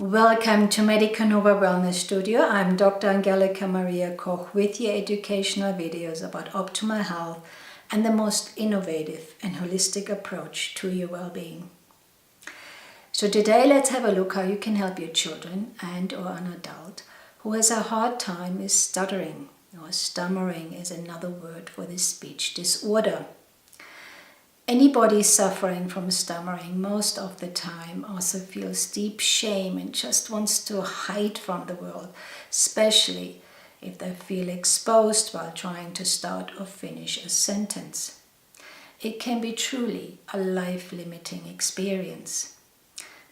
Welcome to Medica Nova Wellness Studio. I'm Dr. Angelika Maria Koch with your educational videos about optimal health and the most innovative and holistic approach to your well-being. So today let's have a look how you can help your children and or an adult who has a hard time with stuttering, or stammering is another word for this speech disorder. Anybody suffering from stammering most of the time also feels deep shame and just wants to hide from the world, especially if they feel exposed while trying to start or finish a sentence. It can be truly a life-limiting experience.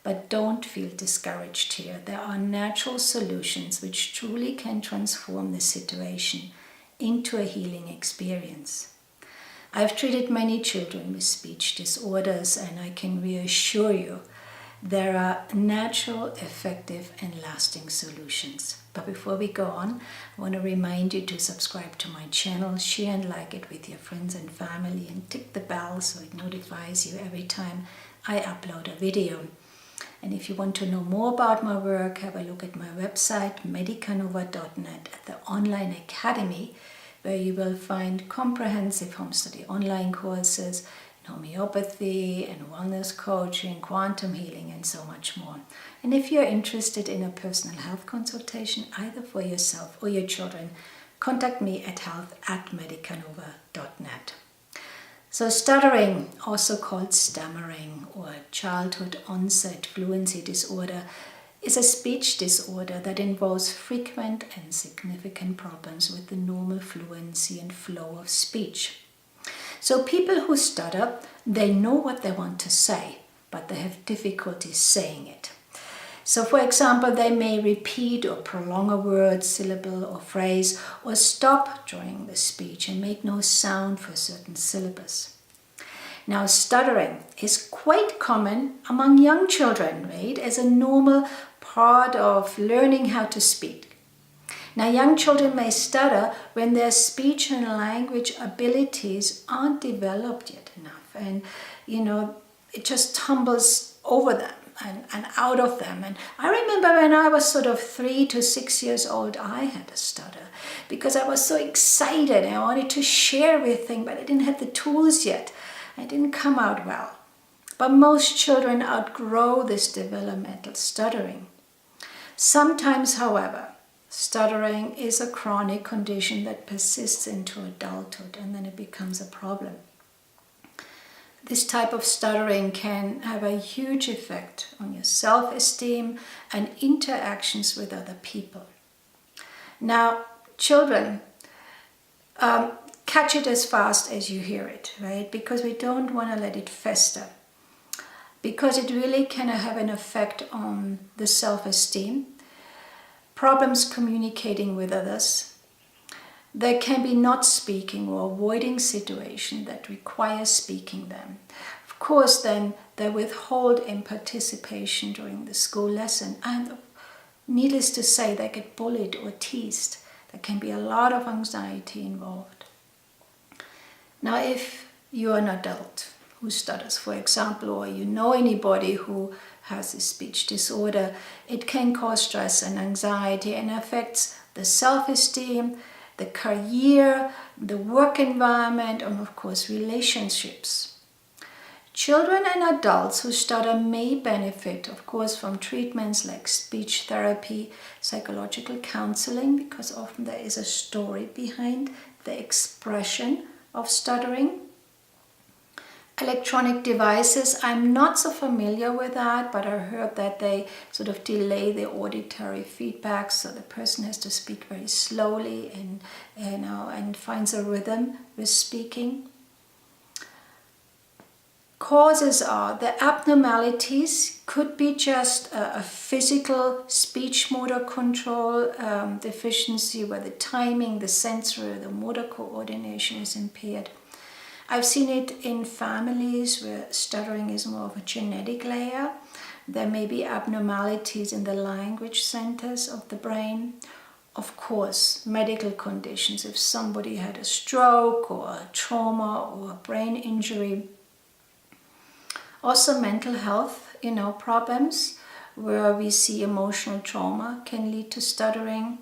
But don't feel discouraged here. There are natural solutions which truly can transform the situation into a healing experience. I've treated many children with speech disorders, and I can reassure you there are natural, effective and lasting solutions. But before we go on, I want to remind you to subscribe to my channel, share and like it with your friends and family, and tick the bell so it notifies you every time I upload a video. And if you want to know more about my work, have a look at my website, medicanova.net, at the online academy, where you will find comprehensive home study online courses in homeopathy and wellness coaching, quantum healing, and so much more. And if you're interested in a personal health consultation, either for yourself or your children, contact me at health@medicanova.net. So stuttering, also called stammering or childhood onset fluency disorder, is a speech disorder that involves frequent and significant problems with the normal fluency and flow of speech. So people who stutter, they know what they want to say, but they have difficulty saying it. So for example, they may repeat or prolong a word, syllable or phrase, or stop during the speech and make no sound for certain syllables. Now, stuttering is quite common among young children, right, as a normal part of learning how to speak. Now, young children may stutter when their speech and language abilities aren't developed yet enough, and it just tumbles over them and out of them. And I remember when I was sort of 3 to 6 years old, I had a stutter because I was so excited and I wanted to share everything, but I didn't have the tools yet. I didn't come out well. But most children outgrow this developmental stuttering. Sometimes, however, stuttering is a chronic condition that persists into adulthood, and then it becomes a problem. This type of stuttering can have a huge effect on your self-esteem and interactions with other people. Now, children catch it as fast as you hear it, right? Because we don't want to let it fester. Because it really can have an effect on the self-esteem, problems communicating with others. There can be not speaking or avoiding situations that require speaking them. Of course, then they withhold in participation during the school lesson, and needless to say, they get bullied or teased. There can be a lot of anxiety involved. Now, if you're an adult who stutters, for example, or you know anybody who has a speech disorder, it can cause stress and anxiety and affects the self-esteem, the career, the work environment, and of course relationships. Children and adults who stutter may benefit, of course, from treatments like speech therapy, psychological counseling, because often there is a story behind the expression of stuttering. Electronic devices, I'm not so familiar with that, but I heard that they sort of delay the auditory feedback, so the person has to speak very slowly and finds a rhythm with speaking. Causes are the abnormalities could be just a physical speech motor control deficiency where the timing, the sensory, the motor coordination is impaired. I've seen it in families where stuttering is more of a genetic layer. There may be abnormalities in the language centers of the brain. Of course, medical conditions, if somebody had a stroke or a trauma or a brain injury. Also mental health, problems where we see emotional trauma can lead to stuttering.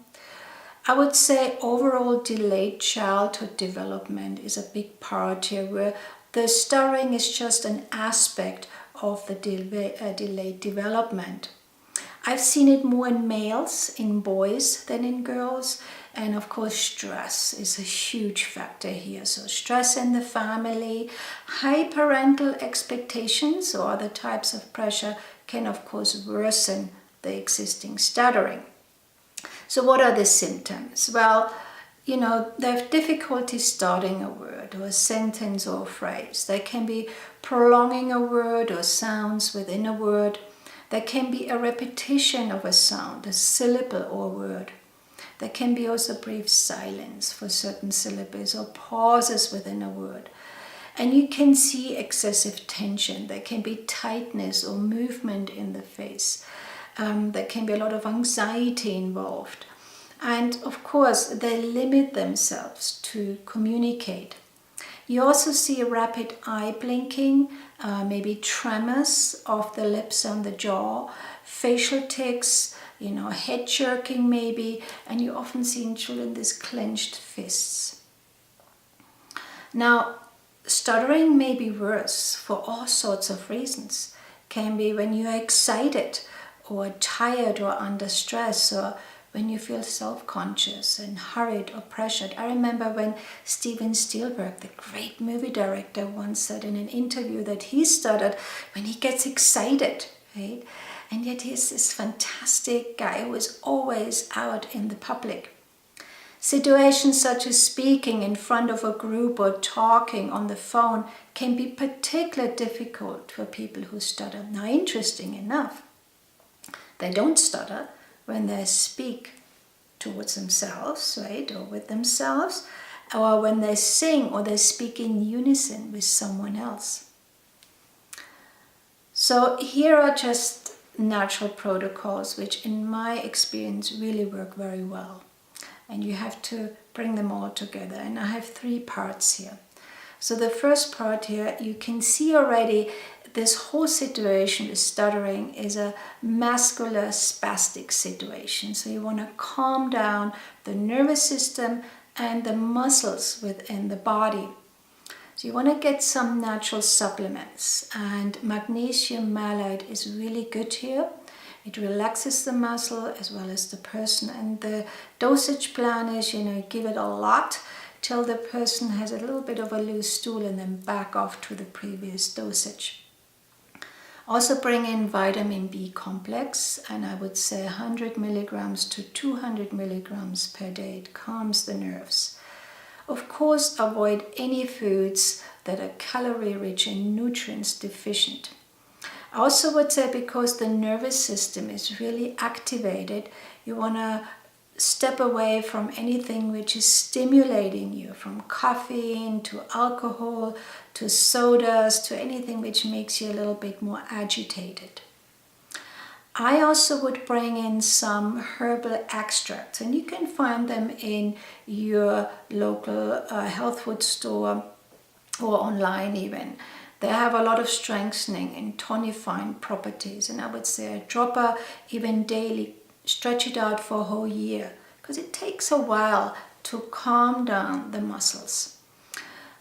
I would say overall delayed childhood development is a big part here, where the stuttering is just an aspect of the delayed development. I've seen it more in males, in boys, than in girls. And of course, stress is a huge factor here. So stress in the family, high parental expectations or other types of pressure can of course worsen the existing stuttering. So what are the symptoms? Well, they have difficulty starting a word or a sentence or a phrase. There can be prolonging a word or sounds within a word. There can be a repetition of a sound, a syllable or word. There can be also brief silence for certain syllables or pauses within a word. And you can see excessive tension. There can be tightness or movement in the face. There can be a lot of anxiety involved. And of course, they limit themselves to communicate. You also see rapid eye blinking, maybe tremors of the lips and the jaw, facial tics, head jerking maybe, and you often see in children these clenched fists. Now, stuttering may be worse for all sorts of reasons. Can be when you're excited or tired or under stress, or when you feel self-conscious and hurried or pressured. I remember when Steven Spielberg, the great movie director, once said in an interview that he stuttered when he gets excited, right? And yet he's this fantastic guy who is always out in the public. Situations such as speaking in front of a group or talking on the phone can be particularly difficult for people who stutter. Now, interesting enough, they don't stutter when they speak towards themselves, right, or with themselves, or when they sing or they speak in unison with someone else. So here are just natural protocols which in my experience really work very well. And you have to bring them all together. And I have 3 parts here. So the first part here, you can see already this whole situation with stuttering is a muscular spastic situation. So you want to calm down the nervous system and the muscles within the body. So you want to get some natural supplements, and magnesium malate is really good here. It relaxes the muscle as well as the person, and the dosage plan is, give it a lot till the person has a little bit of a loose stool and then back off to the previous dosage. Also bring in vitamin B complex, and I would say 100 milligrams to 200 milligrams per day. It calms the nerves. Of course, avoid any foods that are calorie rich and nutrients deficient. I also would say, because the nervous system is really activated, you want to step away from anything which is stimulating you, from caffeine to alcohol to sodas to anything which makes you a little bit more agitated. I also would bring in some herbal extracts, and you can find them in your local health food store or online even. They have a lot of strengthening and tonifying properties, and I would say a dropper even daily. Stretch it out for a whole year, because it takes a while to calm down the muscles.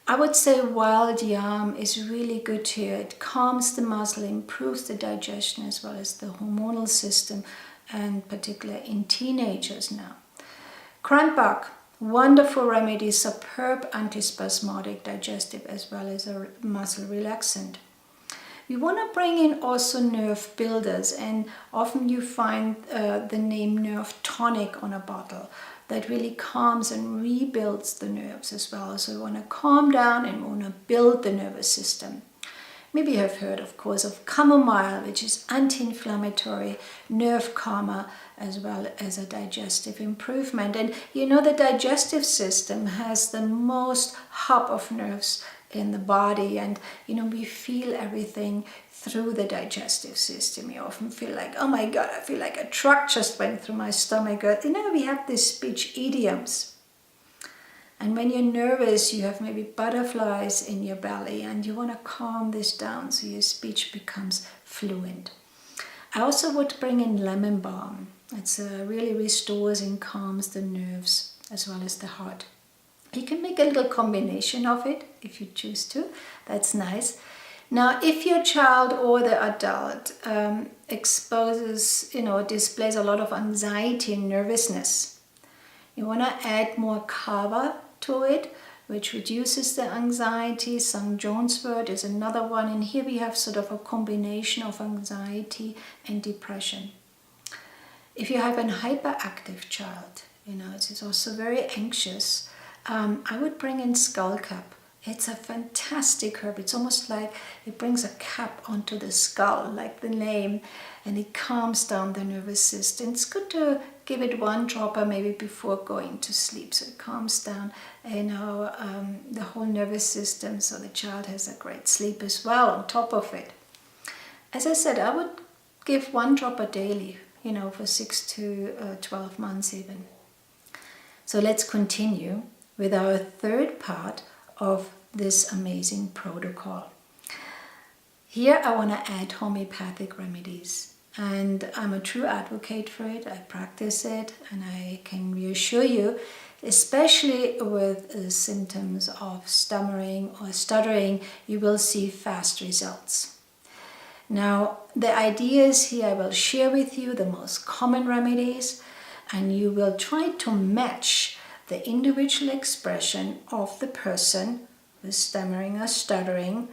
I would say wild yam is really good here. It calms the muscle, improves the digestion as well as the hormonal system, and particularly in teenagers now. Cramp, wonderful remedy, superb antispasmodic, digestive as well as a muscle relaxant. We want to bring in also nerve builders, and often you find the name nerve tonic on a bottle that really calms and rebuilds the nerves as well. So we want to calm down and we want to build the nervous system. Maybe you have heard, of course, of chamomile, which is anti-inflammatory, nerve calmer, as well as a digestive improvement. And the digestive system has the most hub of nerves in the body, and we feel everything through the digestive system. You often feel like, oh my God, I feel like a truck just went through my stomach. We have these speech idioms. And when you're nervous, you have maybe butterflies in your belly, and you want to calm this down so your speech becomes fluent. I also would bring in lemon balm. It really restores and calms the nerves as well as the heart. You can make a little combination of it if you choose to. That's nice. Now, if your child or the adult displays a lot of anxiety and nervousness, you want to add more kava to it, which reduces the anxiety. St. John's wort is another one, and here we have sort of a combination of anxiety and depression. If you have an hyperactive child, it's also very anxious, I would bring in SKULLCAP. It's a fantastic herb. It's almost like it brings a cap onto the skull, like the name, and it calms down the nervous system. It's good to give it one dropper maybe before going to sleep, so it calms down the whole nervous system, so the child has a great sleep as well on top of it. As I said, I would give one dropper daily, for 6 to 12 months even. So let's continue with our third part of this amazing protocol. Here I want to add homeopathic remedies, and I'm a true advocate for it. I practice it, and I can reassure you, especially with symptoms of stammering or stuttering, you will see fast results. Now, the idea is here I will share with you the most common remedies, and you will try to match the individual expression of the person with stammering or stuttering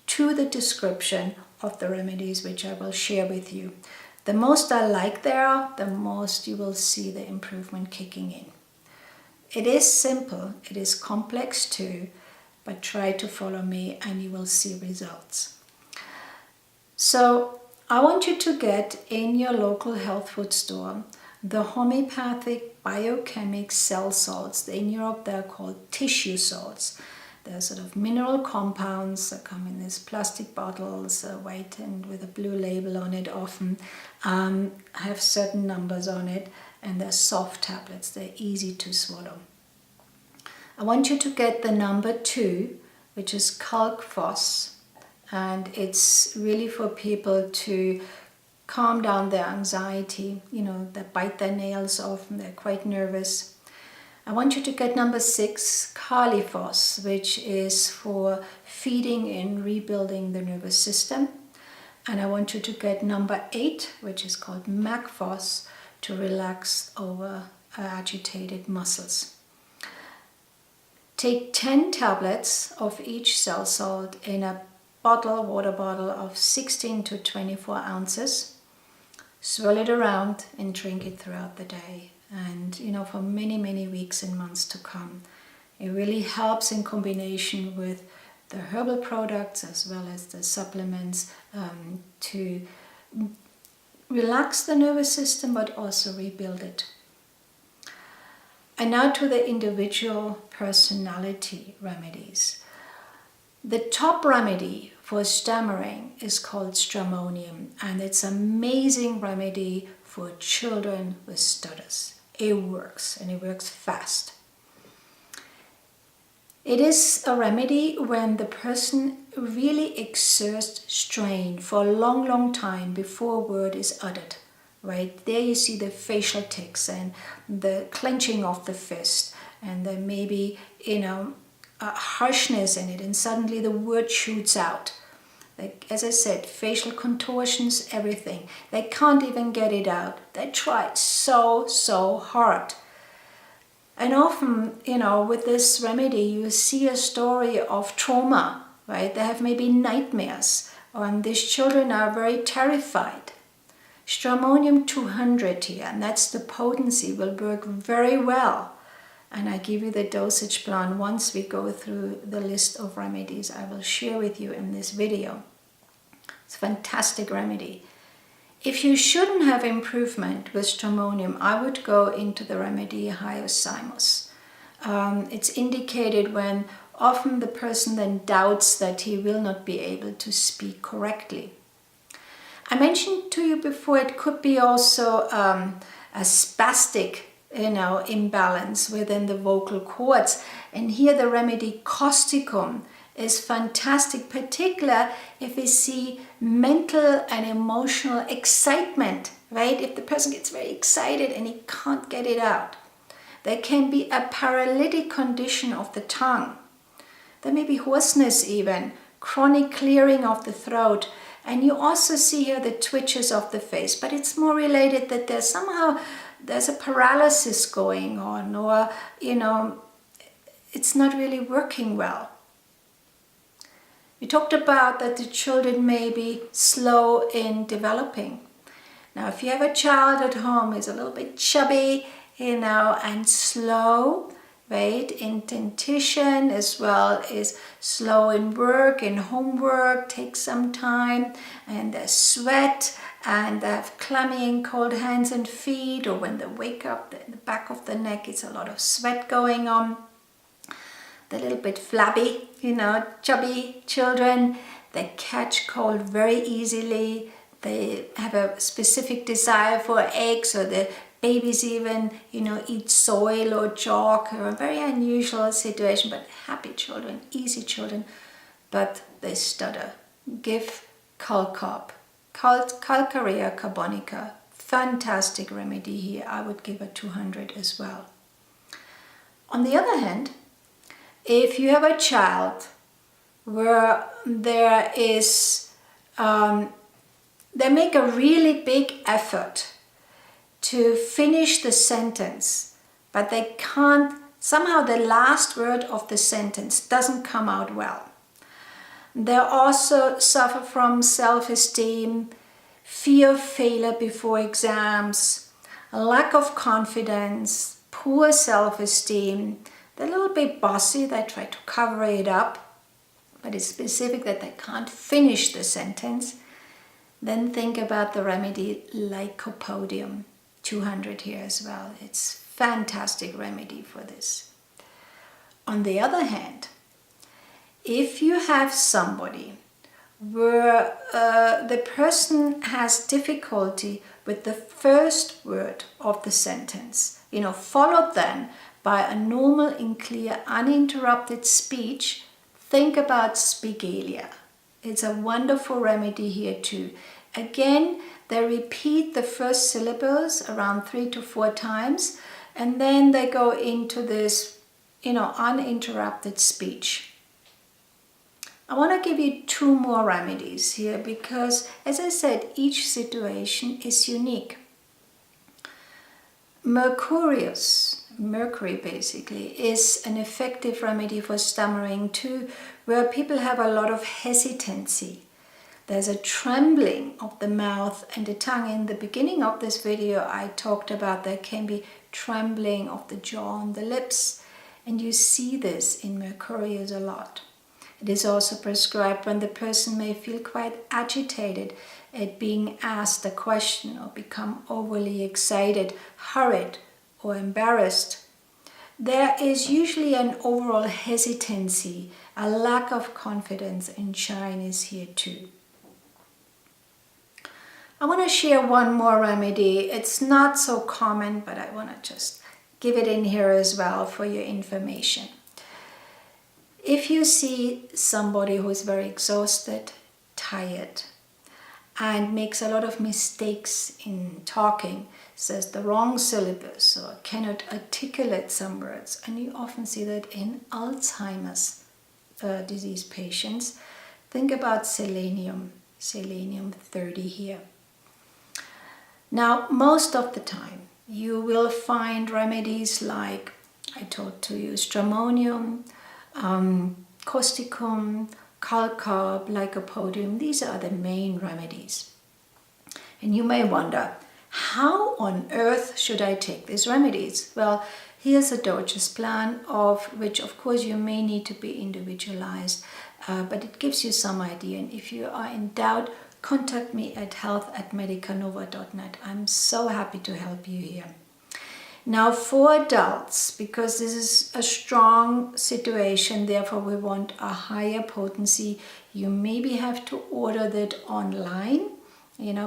to the description of the remedies which I will share with you. The most I like there are, the most you will see the improvement kicking in. It is simple, it is complex too, but try to follow me and you will see results. So I want you to get in your local health food store the homeopathic biochemic cell salts. In Europe they're called tissue salts. They're sort of mineral compounds that come in these plastic bottles, white and with a blue label on it often, have certain numbers on it, and they're soft tablets. They're easy to swallow. I want you to get the number 2, which is PHOS, and it's really for people to calm down their anxiety. They bite their nails off and they're quite nervous. I want you to get number 6, PHOS, which is for feeding and rebuilding the nervous system. And I want you to get number 8, which is called PHOS, to relax over agitated muscles. Take 10 tablets of each cell salt in a water bottle of 16 to 24 ounces. Swirl it around and drink it throughout the day, and for many, many weeks and months to come. It really helps in combination with the herbal products as well as the supplements to relax the nervous system but also rebuild it. And now to the individual personality remedies. The top remedy for stammering is called STRAMONIUM, and it's an amazing remedy for children with stutters. It works, and it works fast. It is a remedy when the person really exerts strain for a long, long time before a word is uttered. Right there you see the facial tics and the clenching of the fist, and then maybe a harshness in it, and suddenly the word shoots out. Like, as I said, facial contortions, everything. They can't even get it out. They tried so hard. And often, with this remedy, you see a story of trauma, right? They have maybe nightmares, and these children are very terrified. Stramonium 200 here, and that's the potency, will work very well. And I give you the dosage plan once we go through the list of remedies I will share with you in this video. It's a fantastic remedy. If you shouldn't have improvement with stramonium, I would go into the remedy HYOSCYAMUS. It's indicated when often the person then doubts that he will not be able to speak correctly. I mentioned to you before, it could be also a spastic imbalance within the vocal cords, and here the remedy Causticum is fantastic, particularly if we see mental and emotional excitement, right? If the person gets very excited and he can't get it out. There can be a paralytic condition of the tongue. There may be hoarseness even, chronic clearing of the throat. And you also see here the twitches of the face, but it's more related that there's a paralysis going on, or, it's not really working well. We talked about that the children may be slow in developing. Now, if you have a child at home who's a little bit chubby, and slow, right, in dentition, as well as slow in work, in homework, takes some time, and they sweat, and they have clammy and cold hands and feet, or when they wake up, the back of the neck, it's a lot of sweat going on. They're a little bit flabby, chubby children. They catch cold very easily. They have a specific desire for eggs, or the babies even, eat soil or chalk, or a very unusual situation, but happy children, easy children, but they stutter. Give CHULLCAP, Calcarea carbonica, fantastic remedy here. I would give a 200 as well. On the other hand, if you have a child where there is, they make a really big effort to finish the sentence, but they can't, somehow the last word of the sentence doesn't come out well. They also suffer from self-esteem, fear of failure before exams, a lack of confidence, poor self-esteem. They're a little bit bossy, they try to cover it up, but it's specific that they can't finish the sentence. Then think about the remedy Lycopodium, 200 here as well. It's fantastic remedy for this. On the other hand, if you have somebody where the person has difficulty with the first word of the sentence, followed then by a normal and clear uninterrupted speech, think about Spigelia. It's a wonderful remedy here too. Again, they repeat the first syllables around 3 to 4 times, and then they go into this, uninterrupted speech. I want to give you 2 more remedies here because, as I said, each situation is unique. Mercury basically, is an effective remedy for stammering too, where people have a lot of hesitancy. There's a trembling of the mouth and the tongue. In the beginning of this video, I talked about there can be trembling of the jaw and the lips, and you see this in Mercurius a lot. It is also prescribed when the person may feel quite agitated at being asked a question, or become overly excited, hurried, or embarrassed. There is usually an overall hesitancy, a lack of confidence and shyness here too. I want to share one more remedy. It's not so common, but I want to just give it in here as well for your information. If you see somebody who is very exhausted, tired, and makes a lot of mistakes in talking, says the wrong syllables or cannot articulate some words, and you often see that in Alzheimer's disease patients, think about selenium 30 here. Now, most of the time, you will find remedies like, I told to you, STRAMONIUM, Causticum, CHULLCAP, Lycopodium. These are the main remedies. And you may wonder, how on earth should I take these remedies? Well, here's a dosage plan, of which of course you may need to be individualized, but it gives you some idea. And if you are in doubt, contact me at health@medicanova.net. I'm so happy to help you here. Now for adults, because this is a strong situation, therefore we want a higher potency, you maybe have to order that online,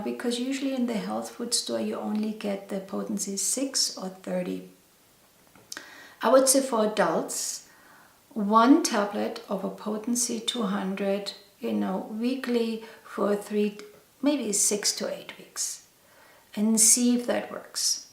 because usually in the health food store you only get the potency 6 or 30. I would say for adults, 1 tablet of a potency 200, weekly for 3, maybe 6 to 8 weeks, and see if that works.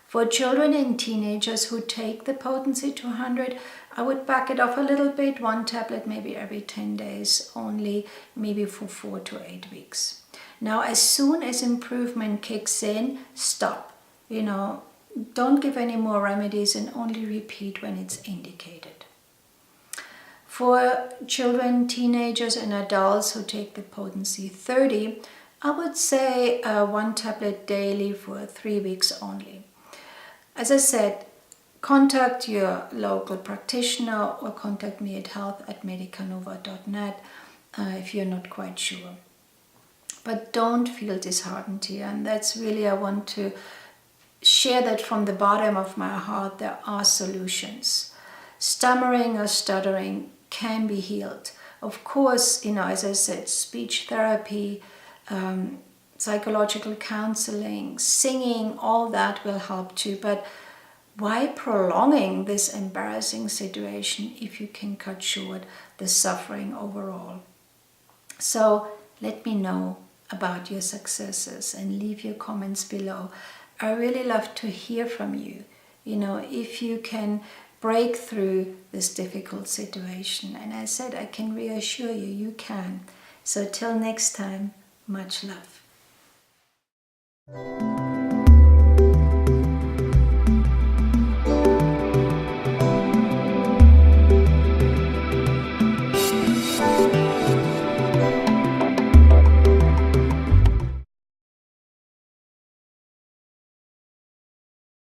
For children and teenagers who take the potency 200, I would back it off a little bit, 1 tablet maybe every 10 days only, maybe for 4 to 8 weeks. Now, as soon as improvement kicks in, stop. Don't give any more remedies and only repeat when it's indicated. For children, teenagers and adults who take the potency 30, I would say 1 tablet daily for 3 weeks only. As I said, contact your local practitioner or contact me at health@medicanova.net if you're not quite sure. But don't feel disheartened here, and that's really, I want to share that from the bottom of my heart. There are solutions. Stammering or stuttering can be healed. Of course, as I said, speech therapy, psychological counseling, singing, all that will help too. But why prolonging this embarrassing situation if you can cut short the suffering overall? So let me know about your successes and leave your comments below. I really love to hear from you. If you can break through this difficult situation. And I said, I can reassure you, you can. So till next time, much love.